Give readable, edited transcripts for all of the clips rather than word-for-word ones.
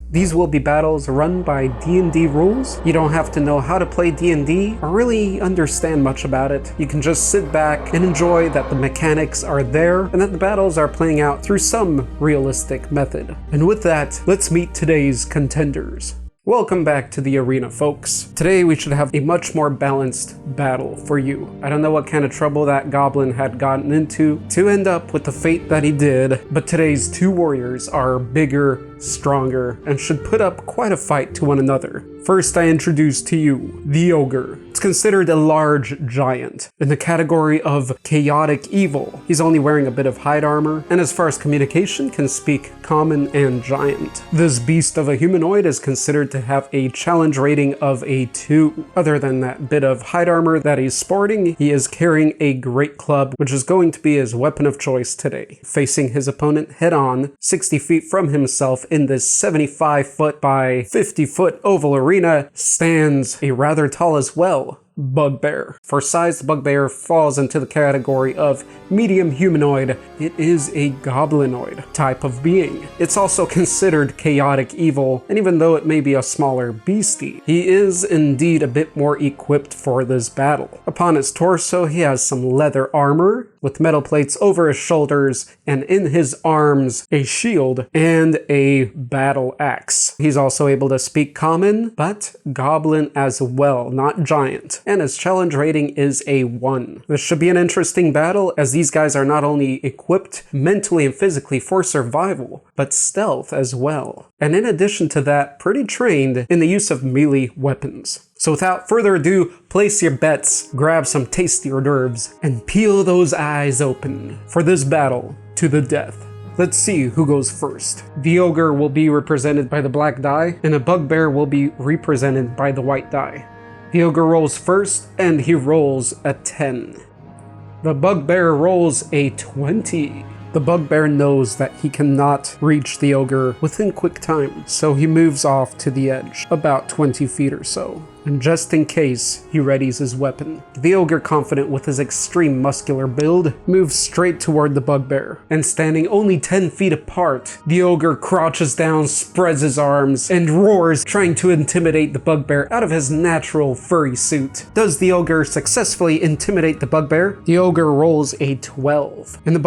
These will be battles run by D&D rules. You don't have to know how to play D&D or really understand much about it. You can just sit back and enjoy that the mechanics are there and that the battles are playing out through some realistic method. And with that, let's meet today's contenders. Welcome back to the arena, folks. Today we should have a much more balanced battle for you. I don't know what kind of trouble that goblin had gotten into to end up with the fate that he did, but today's two warriors are bigger, stronger, and should put up quite a fight to one another. First, I introduce to you the Ogre. It's considered a large giant in the category of chaotic evil. He's only wearing a bit of hide armor, and as far as communication, can speak common and giant. This beast of a humanoid is considered to have a challenge rating of a 2. Other than that bit of hide armor that he's sporting, he is carrying a great club, which is going to be his weapon of choice today. Facing his opponent head on, 60 feet from himself in this 75-foot by 50-foot oval arena, stands a rather tall as well Bugbear. For size, the Bugbear falls into the category of medium humanoid. It is a goblinoid type of being. It's also considered chaotic evil, and even though it may be a smaller beastie, he is indeed a bit more equipped for this battle. Upon his torso, he has some leather armor with metal plates over his shoulders, and in his arms, a shield and a battle axe. He's also able to speak common, but goblin as well, not giant. And his challenge rating is a 1. This should be an interesting battle, as these guys are not only equipped mentally and physically for survival, but stealth as well. And in addition to that, pretty trained in the use of melee weapons. So without further ado, place your bets, grab some tasty hors d'oeuvres, and peel those eyes open for this battle to the death. Let's see who goes first. The Ogre will be represented by the black die, and a Bugbear will be represented by the white die. The Ogre rolls first, and he rolls a 10. The Bugbear rolls a 20. The Bugbear knows that he cannot reach the Ogre within quick time, so he moves off to the edge, about 20 feet or so. And just in case, he readies his weapon. The Ogre, confident with his extreme muscular build, moves straight toward the Bugbear. And standing only 10 feet apart, the Ogre crouches down, spreads his arms, and roars, trying to intimidate the Bugbear out of his natural furry suit. Does the Ogre successfully intimidate the Bugbear? The Ogre rolls a 12. And the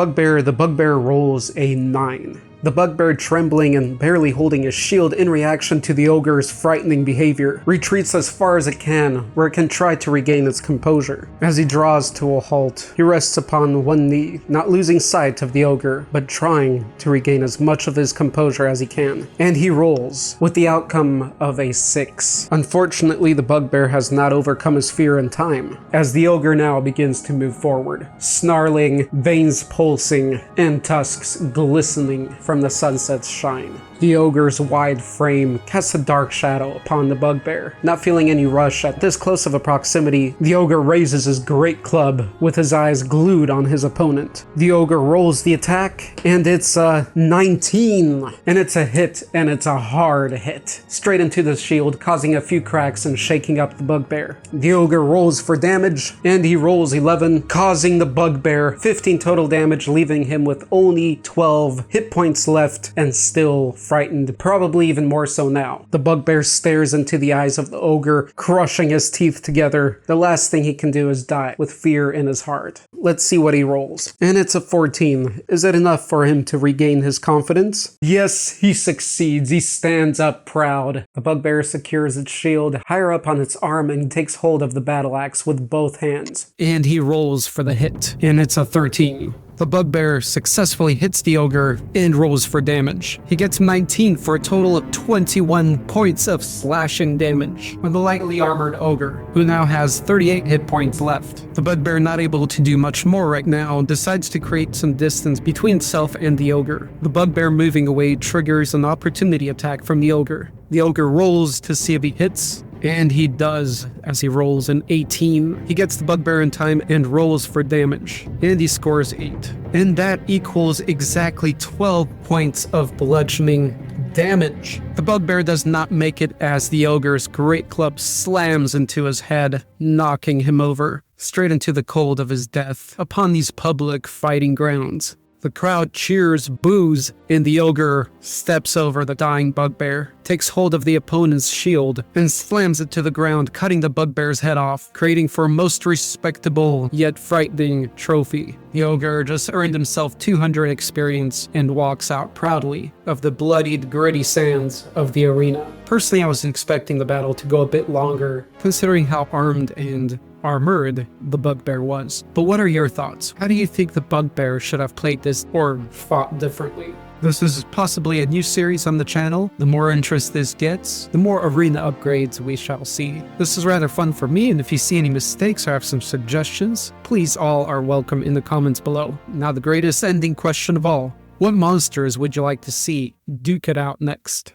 Bugbear rolls a 9. The Bugbear, trembling and barely holding his shield in reaction to the Ogre's frightening behavior, retreats as far as it can, where it can try to regain its composure. As he draws to a halt, he rests upon one knee, not losing sight of the Ogre, but trying to regain as much of his composure as he can. And he rolls, with the outcome of a 6. Unfortunately, the Bugbear has not overcome his fear in time, as the Ogre now begins to move forward, snarling, veins pulsing, and tusks glistening from the sunset's shine. The Ogre's wide frame casts a dark shadow upon the Bugbear. Not feeling any rush at this close of a proximity, the Ogre raises his great club with his eyes glued on his opponent. The Ogre rolls the attack, and it's a 19. And it's a hit, and it's a hard hit. Straight into the shield, causing a few cracks and shaking up the Bugbear. The Ogre rolls for damage, and he rolls 11, causing the Bugbear 15 total damage, leaving him with only 12 hit points left and still frightened, probably even more so now. The Bugbear stares into the eyes of the Ogre, crushing his teeth together. The last thing he can do is die with fear in his heart. Let's see what he rolls. And it's a 14. Is it enough for him to regain his confidence? Yes, he succeeds. He stands up proud. The Bugbear secures its shield higher up on its arm and takes hold of the battle axe with both hands. And he rolls for the hit. And it's a 13. The Bugbear successfully hits the Ogre and rolls for damage. He gets 19 for a total of 21 points of slashing damage on the lightly armored Ogre, who now has 38 hit points left. The Bugbear, not able to do much more right now, decides to create some distance between itself and the Ogre. The Bugbear moving away triggers an opportunity attack from the Ogre. The Ogre rolls to see if he hits, and he does, as he rolls an 18. He gets the Bugbear in time and rolls for damage, and he scores 8. And that equals exactly 12 points of bludgeoning damage. The Bugbear does not make it as the Ogre's great club slams into his head, knocking him over, straight into the cold of his death upon these public fighting grounds. The crowd cheers, boos, and the ogre steps over the dying bugbear, takes hold of the opponent's shield, and slams it to the ground, cutting the bugbear's head off, creating for a most respectable yet frightening trophy. The ogre just earned himself 200 experience and walks out proudly of the bloodied, gritty sands of the arena. Personally, I was expecting the battle to go a bit longer, considering how armed and armored the bugbear was. But what are your thoughts? How do you think the bugbear should have played this or fought differently? This is possibly a new series on the channel. The more interest this gets, the more arena upgrades we shall see. This is rather fun for me, and if you see any mistakes or have some suggestions, please all are welcome in the comments below. Now the greatest ending question of all, what monsters would you like to see duke it out next?